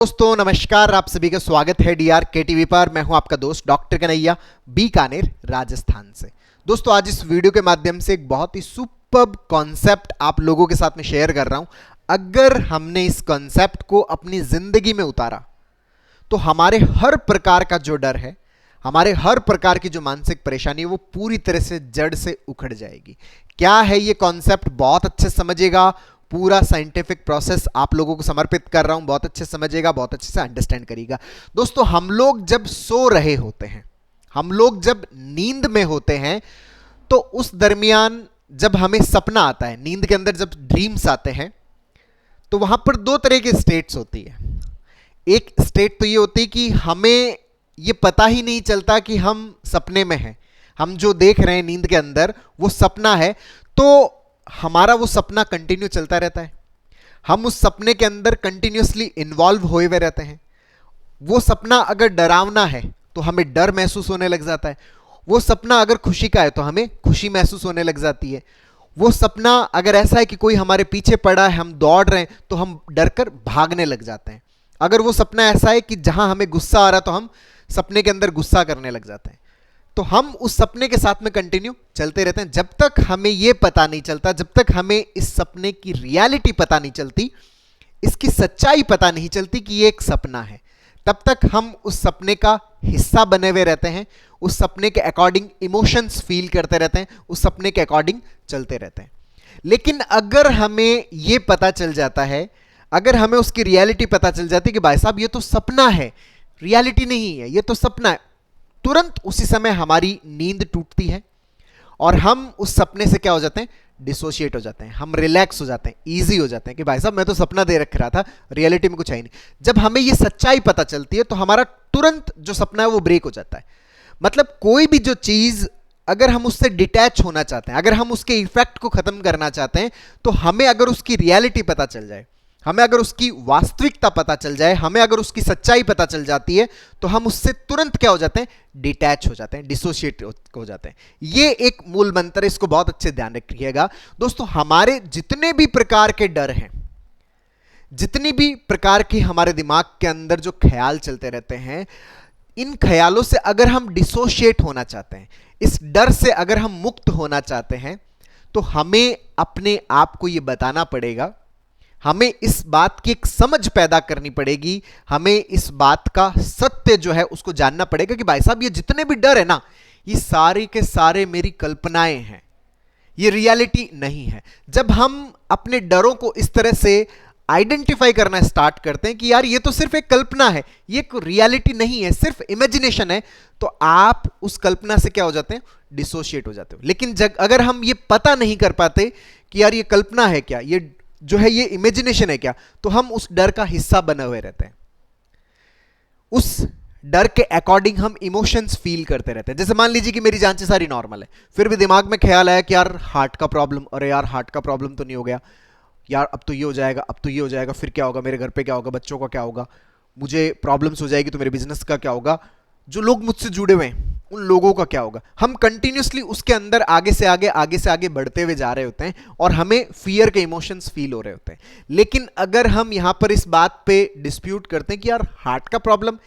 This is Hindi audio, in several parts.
दोस्तों नमस्कार, आप सभी का स्वागत है डीआर के टीवी पर। मैं हूं आपका दोस्त डॉक्टर कन्हैया, बीकानेर राजस्थान से। दोस्तों आज इस वीडियो के माध्यम से एक बहुत ही सुपर्ब कॉन्सेप्ट आप लोगों के साथ में शेयर कर रहा हूं। अगर हमने इस कॉन्सेप्ट को अपनी जिंदगी में उतारा तो हमारे हर प्रकार का जो डर है, हमारे हर प्रकार की जो मानसिक परेशानी है, वो पूरी तरह से जड़ से उखड़ जाएगी। क्या है ये कॉन्सेप्ट, बहुत अच्छे से समझिएगा। पूरा साइंटिफिक प्रोसेस आप लोगों को समर्पित कर रहा हूं, बहुत अच्छे से समझिएगा, बहुत अच्छे से अंडरस्टैंड करिएगा। दोस्तों हम लोग जब सो रहे होते हैं, हम लोग जब नींद में होते हैं, तो उस दरमियान जब हमें सपना आता है, नींद के अंदर जब ड्रीम्स आते हैं, तो वहां पर दो तरह की स्टेट्स होती है। एक स्टेट तो ये होती है कि हमें ये पता ही नहीं चलता कि हम सपने में हैं, हम जो देख रहे हैं नींद के अंदर वो सपना है, तो हमारा वो सपना कंटिन्यू चलता रहता है। हम उस सपने के अंदर कंटिन्यूसली इन्वॉल्व हुए हुए रहते हैं। वो सपना अगर डरावना है तो हमें डर महसूस होने लग जाता है। वो सपना अगर खुशी का है तो हमें खुशी महसूस होने लग जाती है। वो सपना अगर ऐसा है कि कोई हमारे पीछे पड़ा है, हम दौड़ रहे हैं, तो हम डरकर भागने लग जाते हैं। अगर वो सपना ऐसा है कि जहां हमें गुस्सा आ रहा है, तो हम सपने के अंदर गुस्सा करने लग जाते हैं। तो हम उस सपने के साथ में कंटिन्यू चलते रहते हैं। जब तक हमें यह पता नहीं चलता, जब तक हमें इस सपने की रियलिटी पता नहीं चलती, इसकी सच्चाई पता नहीं चलती कि ये एक सपना है, तब तक हम उस सपने का हिस्सा बने हुए रहते हैं। उस सपने के अकॉर्डिंग इमोशंस फील करते रहते हैं, उस सपने के अकॉर्डिंग चलते रहते हैं। लेकिन अगर हमें यह पता चल जाता है, अगर हमें उसकी रियलिटी पता चल जाती है कि भाई साहब ये तो सपना है, रियलिटी नहीं है, ये तो सपना है, तुरंत उसी समय हमारी नींद टूटती है और हम उस सपने से क्या हो जाते हैं, डिसोशिएट हो जाते हैं, हम रिलैक्स हो जाते हैं, इजी हो जाते हैं कि भाई साहब मैं तो सपना दे रख रहा था, रियलिटी में कुछ है ही नहीं। जब हमें ये सच्चाई पता चलती है तो हमारा तुरंत जो सपना है वो ब्रेक हो जाता है। मतलब कोई भी जो चीज अगर हम उससे डिटैच होना चाहते हैं, अगर हम उसके इफेक्ट को खत्म करना चाहते हैं, तो हमें अगर उसकी रियलिटी पता चल जाए, हमें अगर उसकी वास्तविकता पता चल जाए, हमें अगर उसकी सच्चाई पता चल जाती है, तो हम उससे तुरंत क्या हो जाते हैं, डिटैच हो जाते हैं, डिसोशिएट हो जाते हैं। ये एक मूल मंत्र है, इसको बहुत अच्छे ध्यान रखिएगा। दोस्तों हमारे जितने भी प्रकार के डर हैं, जितनी भी प्रकार के हमारे दिमाग के अंदर जो ख्याल चलते रहते हैं, इन ख्यालों से अगर हम डिसोशिएट होना चाहते हैं, इस डर से अगर हम मुक्त होना चाहते हैं, तो हमें अपने आप को यह बताना पड़ेगा, हमें इस बात की एक समझ पैदा करनी पड़ेगी, हमें इस बात का सत्य जो है उसको जानना पड़ेगा कि भाई साहब ये जितने भी डर है ना, ये सारे के सारे मेरी कल्पनाएं हैं, ये रियलिटी नहीं है। जब हम अपने डरों को इस तरह से आइडेंटिफाई करना स्टार्ट करते हैं कि यार ये तो सिर्फ एक कल्पना है, ये कोई रियलिटी नहीं है, सिर्फ इमेजिनेशन है, तो आप उस कल्पना से क्या हो जाते हैं, डिसोशिएट हो जाते हो। लेकिन अगर हम ये पता नहीं कर पाते कि यार ये कल्पना है क्या, ये जो है ये इमेजिनेशन है क्या, तो हम उस डर का हिस्सा बने हुए रहते हैं। उस डर के अकॉर्डिंग हम इमोशंस फील करते रहते हैं। जैसे मान लीजिए कि मेरी जांचें सारी नॉर्मल है, फिर भी दिमाग में ख्याल आया कि यार हार्ट का प्रॉब्लम, अरे यार हार्ट का प्रॉब्लम तो नहीं हो गया यार, अब तो ये हो जाएगा, अब तो ये हो जाएगा, फिर क्या होगा, मेरे घर पे क्या होगा, बच्चों का क्या होगा, मुझे प्रॉब्लम्स हो जाएगी तो मेरे बिजनेस का क्या होगा, जो लोग मुझसे जुड़े हुए हैं उन लोगों का क्या होगा। हम कंटिन्यूसली उसके अंदर आगे से आगे बढ़ते हुए जा रहे होते हैं और हमें फियर के इमोशंस फील हो रहे होते हैं। लेकिन अगर हम यहां पर इस बात पे डिस्प्यूट करते हैं कि यार हार्ट का प्रॉब्लम,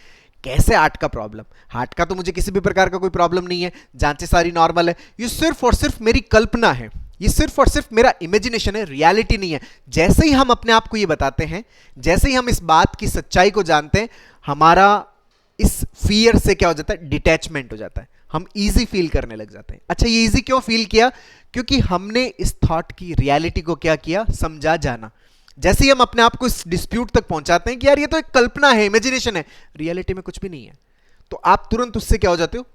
कैसे हार्ट का प्रॉब्लम, हार्ट का तो मुझे किसी भी प्रकार का कोई प्रॉब्लम नहीं है, जांचें सारी नॉर्मल है, ये सिर्फ और सिर्फ मेरी कल्पना है, ये सिर्फ और सिर्फ मेरा इमेजिनेशन है, रियलिटी नहीं है। जैसे ही हम अपने आप को ये बताते हैं, जैसे ही हम इस बात की सच्चाई को जानते हैं, हमारा इस फियर से क्या हो जाता है, डिटैचमेंट हो जाता है, हम इजी फील करने लग जाते हैं। अच्छा ये इजी क्यों फील किया, क्योंकि हमने इस थॉट की रियलिटी को क्या किया, समझा, जाना। जैसे ही हम अपने आप को इस डिस्प्यूट तक पहुंचाते हैं कि यार ये तो एक कल्पना है, इमेजिनेशन है, रियलिटी में कुछ भी नहीं है, तो आप तुरंत उससे क्या हो जाते हो,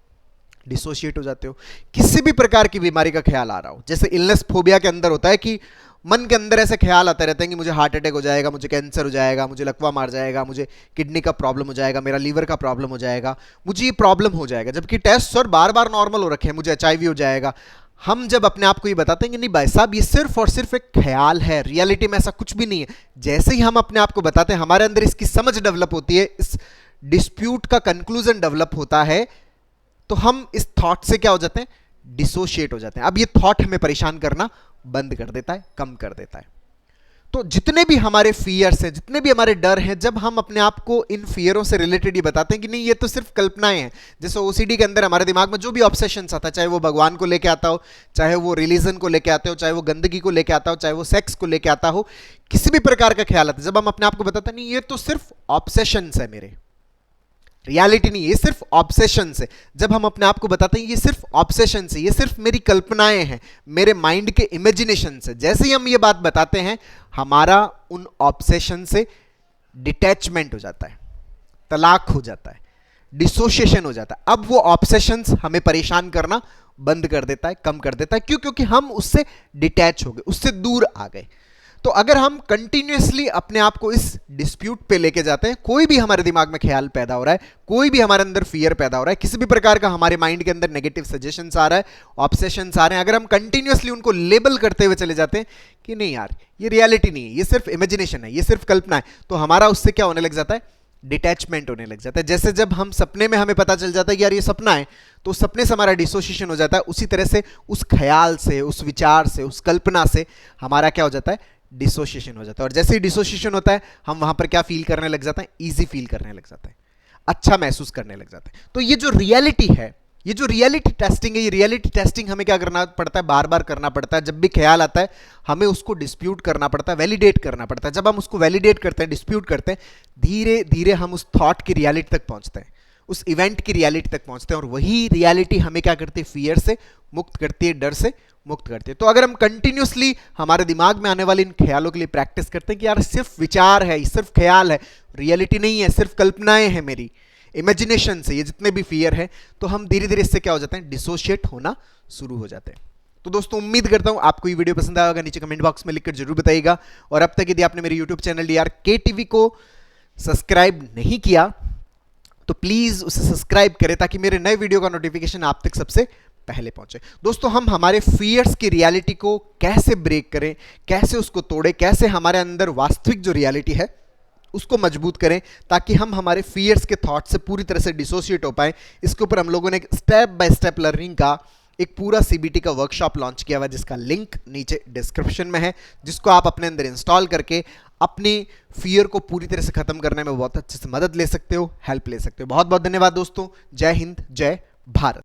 डिसोशिएट हो जाते हो। किसी भी प्रकार की बीमारी का ख्याल आ रहा हो, जैसे इलनेस फोबिया के अंदर होता है कि मन के अंदर ऐसे ख्याल आते रहते हैं कि मुझे हार्ट अटैक हो जाएगा, मुझे कैंसर हो जाएगा, मुझे लकवा मार जाएगा, मुझे किडनी का प्रॉब्लम हो जाएगा, मेरा लीवर का प्रॉब्लम हो जाएगा, मुझे ये प्रॉब्लम हो जाएगा, जबकि टेस्ट सर बार बार नॉर्मल हो रखे हैं, मुझे एचआईवी हो जाएगा। हम जब अपने आप को ये बताते हैं कि नहीं भाई साहब ये सिर्फ और सिर्फ एक ख्याल है, रियलिटी में ऐसा कुछ भी नहीं है, जैसे ही हम अपने आप को बताते हैं, हमारे अंदर इसकी समझ डेवलप होती है, इस डिस्प्यूट का कंक्लूजन डेवलप होता है, तो हम इस थॉट से क्या हो जाते हैं, डिसोशिएट हो जाते हैं। अब ये थॉट हमें परेशान करना बंद कर देता है, कम कर देता है। तो जितने भी हमारे फियर्स हैं, जितने भी हमारे डर हैं, जब हम अपने आप को इन फियरों से रिलेटेड ये बताते हैं कि नहीं ये तो सिर्फ कल्पनाएं हैं, जैसे ओसीडी के अंदर हमारे दिमाग में जो भी ऑब्सेशंस आता है, चाहे वो भगवान को लेके आता हो, चाहे वो रिलीजन को लेके आते हो, चाहे वो गंदगी को लेके आता हो, चाहे वो सेक्स को लेके आता हो, किसी भी प्रकार का ख्याल आता है, जब हम अपने आप को बताते हैं नहीं ये तो सिर्फ ऑब्सेशंस है, मेरे रियलिटी नहीं है, ये सिर्फ ऑब्सेशन है, जब हम अपने आप को बताते हैं ये सिर्फ ऑब्सेशन है, ये सिर्फ मेरी कल्पनाएं हैं, मेरे माइंड के इमेजिनेशन से, जैसे ही हम ये बात बताते हैं हमारा उन ऑब्सेशन से डिटैचमेंट हो जाता है, तलाक हो जाता है, डिसोसिएशन हो जाता है। अब वो ऑब्सेशंस हमें परेशान करना बंद कर देता है, कम कर देता है। क्यों? क्योंकि हम उससे डिटैच हो गए, उससे दूर आ गए। तो अगर हम कंटिन्यूअसली अपने आप को इस डिस्प्यूट पे लेके जाते हैं, कोई भी हमारे दिमाग में ख्याल पैदा हो रहा है, कोई भी हमारे अंदर फियर पैदा हो रहा है, किसी भी प्रकार का हमारे माइंड के अंदर नेगेटिव सजेशंस आ रहा है, ऑब्सेशंस आ रहे हैं, अगर हम कंटिन्यूअसली उनको लेबल करते हुए चले जाते हैं कि नहीं यार ये रियलिटी नहीं है, ये सिर्फ इमेजिनेशन है, ये सिर्फ कल्पना है, तो हमारा उससे क्या होने लग जाता है? डिटैचमेंट होने लग जाता है। जैसे जब हम सपने में हमें पता चल जाता है कि यार ये सपना है, तो उस सपने से हमारा डिसोसिएशन हो जाता है, उसी तरह से उस ख्याल से, उस विचार से, उस कल्पना से हमारा क्या हो जाता है? डिसोसिएशन हो जाता है। और जैसे ही डिसोसिएशन होता है हम वहां पर क्या फील करने लग जाते हैं? ईजी फील करने लग जाता है, अच्छा महसूस करने लग जाता है। तो ये जो रियलिटी है, ये जो रियलिटी टेस्टिंग है, ये रियलिटी टेस्टिंग हमें क्या करना पड़ता है? बार बार करना पड़ता है। जब भी ख्याल आता है हमें उसको डिस्प्यूट करना पड़ता है, वैलिडेट करना पड़ता है। जब हम उसको वैलिडेट करते हैं, डिस्प्यूट करते हैं, धीरे धीरे हम उस थॉट की रियलिटी तक पहुंचते हैं, उस इवेंट की रियलिटी तक पहुंचते हैं, और वही रियलिटी हमें क्या करती है? फियर से मुक्त करती है, डर से मुक्त करती है। तो अगर हम कंटिन्यूसली हमारे दिमाग में आने वाले इन ख्यालों के लिए प्रैक्टिस करते हैं कि यार सिर्फ विचार है, सिर्फ ख्याल है, रियलिटी नहीं है, सिर्फ कल्पनाएं हैं मेरी, इमेजिनेशन से ये जितने भी फियर है, तो हम धीरे धीरे इससे क्या हो जाते हैं? डिसोशिएट होना शुरू हो जाते हैं। तो दोस्तों उम्मीद करता हूं आपको ये वीडियो पसंद आया होगा, नीचे कमेंट बॉक्स में लिखकर जरूर बताइएगा। और अब तक यदि आपने मेरे यूट्यूब चैनल DRK TV को सब्सक्राइब नहीं किया तो प्लीज उसे सब्सक्राइब करें ताकि मेरे नए वीडियो का नोटिफिकेशन आप तक सबसे पहले पहुंचे। दोस्तों हम हमारे फियर्स की रियलिटी को कैसे ब्रेक करें, कैसे उसको तोड़ें, कैसे हमारे अंदर वास्तविक जो रियलिटी है उसको मजबूत करें, ताकि हम हमारे फियर्स के थॉट से पूरी तरह से डिसोसिएट हो पाए। इसके ऊपर हम लोगों ने एक स्टेप बाय स्टेप लर्निंग का एक पूरा CBT का वर्कशॉप लॉन्च किया हुआ है, जिसका लिंक नीचे डिस्क्रिप्शन में है, जिसको आप अपने अंदर इंस्टॉल करके अपनी फियर को पूरी तरह से खत्म करने में बहुत अच्छे से मदद ले सकते हो, हेल्प ले सकते हो। बहुत बहुत धन्यवाद दोस्तों। जय हिंद, जय भारत।